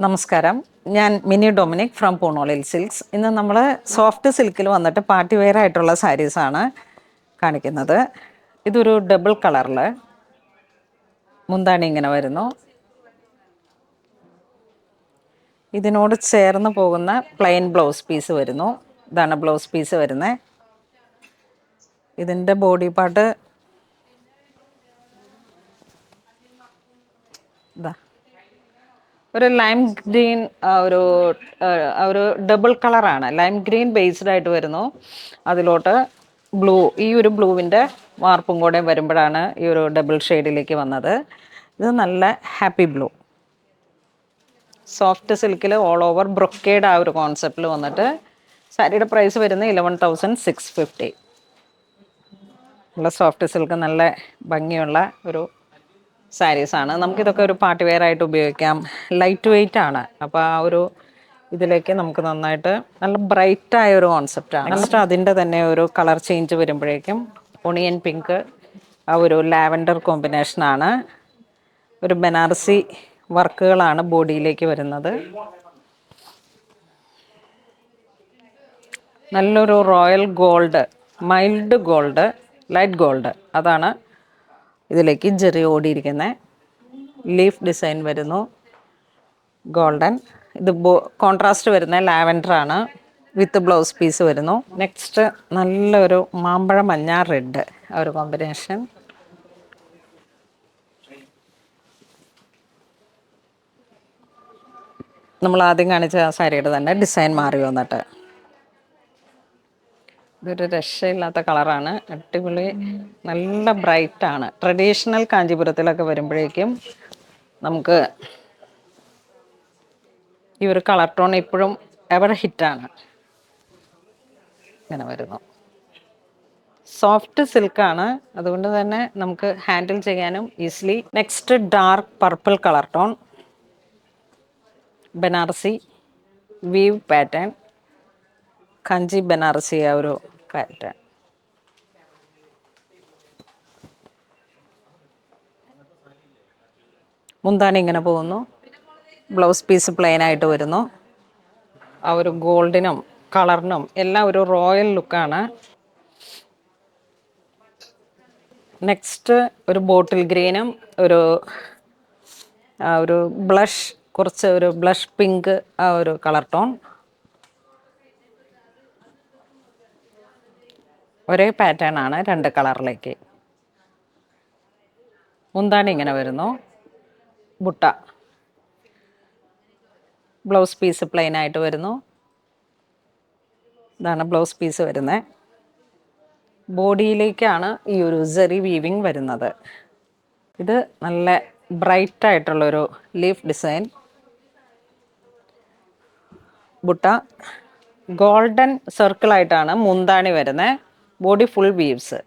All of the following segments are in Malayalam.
നമസ്കാരം. ഞാൻ മിനി ഡൊമിനിക് ഫ്രം പൂണോളിൽ സിൽക്സ്. ഇന്ന് നമ്മൾ സോഫ്റ്റ് സിൽക്കിൽ വന്നിട്ട് പാർട്ടി വെയർ ആയിട്ടുള്ള സാരീസാണ് കാണിക്കുന്നത്. ഇതൊരു ഡബിൾ കളറിൽ മുന്താണി ഇങ്ങനെ വരുന്നു. ഇതിനോട് ചേർന്ന് പോകുന്ന പ്ലെയിൻ ബ്ലൗസ് പീസ് വരുന്നു. ഇതാണ് ബ്ലൗസ് പീസ് വരുന്നത്. ഇതിൻ്റെ ബോഡി പാർട്ട് ഇതാ ഒരു ലൈം ഗ്രീൻ, ഒരു ഡബിൾ കളറാണ്. ലൈം ഗ്രീൻ ബേസ്ഡ് ആയിട്ട് വരുന്നു. അതിലോട്ട് ബ്ലൂ, ഈ ഒരു ബ്ലൂവിൻ്റെ വാർപ്പും കൂടെ വരുമ്പോഴാണ് ഈ ഒരു ഡബിൾ ഷെയ്ഡിലേക്ക് വന്നത്. ഇത് നല്ല ഹാപ്പി ബ്ലൂ. സോഫ്റ്റ് സിൽക്കിൽ ഓൾ ഓവർ ബ്രൊക്കേഡ് ആ ഒരു കോൺസെപ്റ്റിൽ വന്നിട്ട് സാരിയുടെ പ്രൈസ് വരുന്നത് 11,650. നല്ല സോഫ്റ്റ് സിൽക്ക്, നല്ല ഭംഗിയുള്ള ഒരു സാരീസാണ്. നമുക്കിതൊക്കെ ഒരു പാർട്ടി വെയർ ആയിട്ട് ഉപയോഗിക്കാം. ലൈറ്റ് വെയ്റ്റ് ആണ്. അപ്പോൾ ആ ഒരു ഇതിലേക്ക് നമുക്ക് നന്നായിട്ട് നല്ല ബ്രൈറ്റായ ഒരു കോൺസെപ്റ്റാണ്. നെക്സ്റ്റ് അതിൻ്റെ തന്നെ ഒരു കളർ ചേഞ്ച് വരുമ്പോഴേക്കും ഒണിയൻ പിങ്ക്, ആ ഒരു ലാവൻഡർ കോമ്പിനേഷനാണ്. ഒരു ബനാറസി വർക്കുകളാണ് ബോഡിയിലേക്ക് വരുന്നത്. നല്ലൊരു royal gold, mild gold, light gold, അതാണ് ഇതിലേക്ക് ജെറി ഓടിയിരിക്കുന്നത്. ലീഫ് ഡിസൈൻ വരുന്നു, ഗോൾഡൻ. ഇത് കോൺട്രാസ്റ്റ് വരുന്ന ലാവൻഡറാണ്, വിത്ത് ബ്ലൗസ് പീസ് വരുന്നു. നെക്സ്റ്റ് നല്ലൊരു മാമ്പഴ മഞ്ഞ റെഡ്, ആ ഒരു കോമ്പിനേഷൻ. നമ്മൾ ആദ്യം കാണിച്ച ആ സാരിയുടെ തന്നെ ഡിസൈൻ മാറി വന്നിട്ട് ഇതൊരു രക്ഷയില്ലാത്ത കളറാണ്. അടിപൊളി, നല്ല ബ്രൈറ്റാണ്. ട്രഡീഷണൽ കാഞ്ചീപുരത്തിലൊക്കെ വരുമ്പോഴേക്കും നമുക്ക് ഈ ഒരു കളർ ടോൺ ഇപ്പോഴും എവർ ഹിറ്റാണ്. ഇങ്ങനെ വരുന്നു. സോഫ്റ്റ് സിൽക്കാണ്, അതുകൊണ്ട് തന്നെ നമുക്ക് ഹാൻഡിൽ ചെയ്യാനും easily. Next dark purple colour tone, Banarasi weave pattern, Kanchi Banarasi, ആ ഒരു പാറ്റേൺ. മുന്താണി ഇങ്ങനെ പോകുന്നു. ബ്ലൗസ് പീസ് പ്ലെയിൻ ആയിട്ട് വരുന്നു. ആ ഒരു ഗോൾഡിനും കളറിനും എല്ലാം ഒരു റോയൽ ലുക്കാണ്. നെക്സ്റ്റ് ഒരു ബോട്ടിൽ ഗ്രീനും ഒരു ബ്ലഷ്, കുറച്ച് ഒരു ബ്ലഷ് പിങ്ക്, ആ ഒരു കളർ ടോൺ. ഒരേ പാറ്റേൺ ആണ് രണ്ട് കളറിലേക്ക്. മുന്താണി ഇങ്ങനെ വരുന്നു. ബുട്ട, ബ്ലൗസ് പീസ് പ്ലെയിൻ ആയിട്ട് വരുന്നു. ഇതാണ് ബ്ലൗസ് പീസ് വരുന്നത്. ബോഡിയിലേക്കാണ് ഈ ഒരു സെറി വീവിങ് വരുന്നത്. ഇത് നല്ല ബ്രൈറ്റ് ആയിട്ടുള്ളൊരു ലീഫ് ഡിസൈൻ. ബുട്ട ഗോൾഡൻ സർക്കിളായിട്ടാണ് മുന്താണി വരുന്നത്. Body full weaves.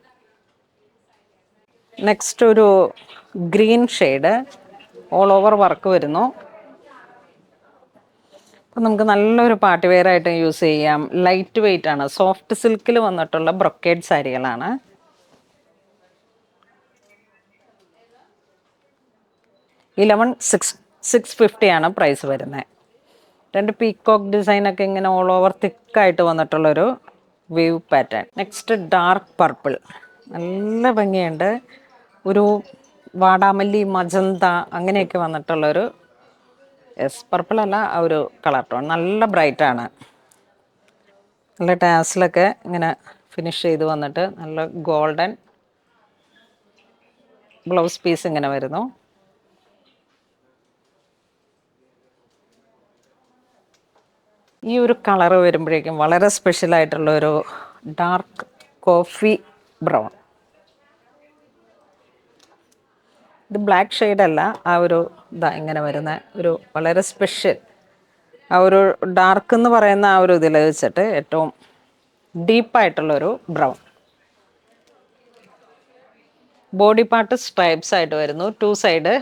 നെക്സ്റ്റ് ഒരു green shade, all over work വരുന്നു. അപ്പം നമുക്ക് നല്ലൊരു പാർട്ടി വെയർ ആയിട്ട് യൂസ് ചെയ്യാം. ലൈറ്റ് വെയ്റ്റ് ആണ്. സോഫ്റ്റ് സിൽക്കിൽ വന്നിട്ടുള്ള ബ്രൊക്കേഡ് സാരികളാണ്. $11,650 ആണ് പ്രൈസ് വരുന്നത്. രണ്ട് പീക്കോക്ക് ഡിസൈനൊക്കെ ഇങ്ങനെ ഓൾ ഓവർ തിക്കായിട്ട് വന്നിട്ടുള്ളൊരു weave pattern. Next dark purple, നല്ല ഭംഗിയുണ്ട്. ഒരു വാടാമല്ലി, മജന്ത അങ്ങനെയൊക്കെ വന്നിട്ടുള്ളൊരു, പർപ്പിൾ അല്ല, ആ ഒരു കളർ ടോൺ നല്ല ബ്രൈറ്റാണ്. നല്ല ടാസിലൊക്കെ ഇങ്ങനെ ഫിനിഷ് ചെയ്ത് വന്നിട്ട് നല്ല ഗോൾഡൻ ബ്ലൗസ് പീസ് ഇങ്ങനെ വരുന്നു. ഈ ഒരു കളറ് വരുമ്പോഴേക്കും വളരെ സ്പെഷ്യലായിട്ടുള്ളൊരു ഡാർക്ക് കോഫി ബ്രൗൺ. ഇത് ബ്ലാക്ക് ഷെയ്ഡല്ല, ആ ഒരു ഇതാ ഇങ്ങനെ വരുന്ന ഒരു വളരെ സ്പെഷ്യൽ, ആ ഒരു ഡാർക്ക് എന്ന് പറയുന്ന ആ ഒരു ഇതിൽ വെച്ചിട്ട് ഏറ്റവും ഡീപ്പായിട്ടുള്ളൊരു ബ്രൗൺ. ബോഡി പാർട്ട് സ്ട്രൈപ്സ് ആയിട്ട് വരുന്നു. 2 സൈഡ്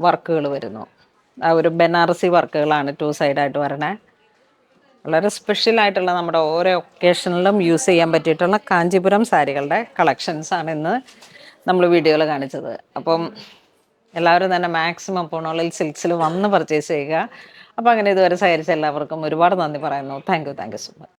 വർക്കുകൾ വരുന്നു. ആ ഒരു ബനാറസി വർക്കുകളാണ് 2 സൈഡായിട്ട് വരണേ. വളരെ സ്പെഷ്യലായിട്ടുള്ള നമ്മുടെ ഓരോ ഒക്കേഷനിലും യൂസ് ചെയ്യാൻ പറ്റിയിട്ടുള്ള കാഞ്ചീപുരം സാരികളുടെ കളക്ഷൻസാണ് ഇന്ന് നമ്മൾ വീഡിയോയിൽ കാണിച്ചത്. അപ്പം എല്ലാവരും തന്നെ മാക്സിമം പൂണോളിൽ സിൽക്സിൽ വന്ന് പർച്ചേസ് ചെയ്യുക. അപ്പോൾ അങ്ങനെ ഇതുവരെ സഹകരിച്ച എല്ലാവർക്കും ഒരുപാട് നന്ദി പറയുന്നു. Thank you so much.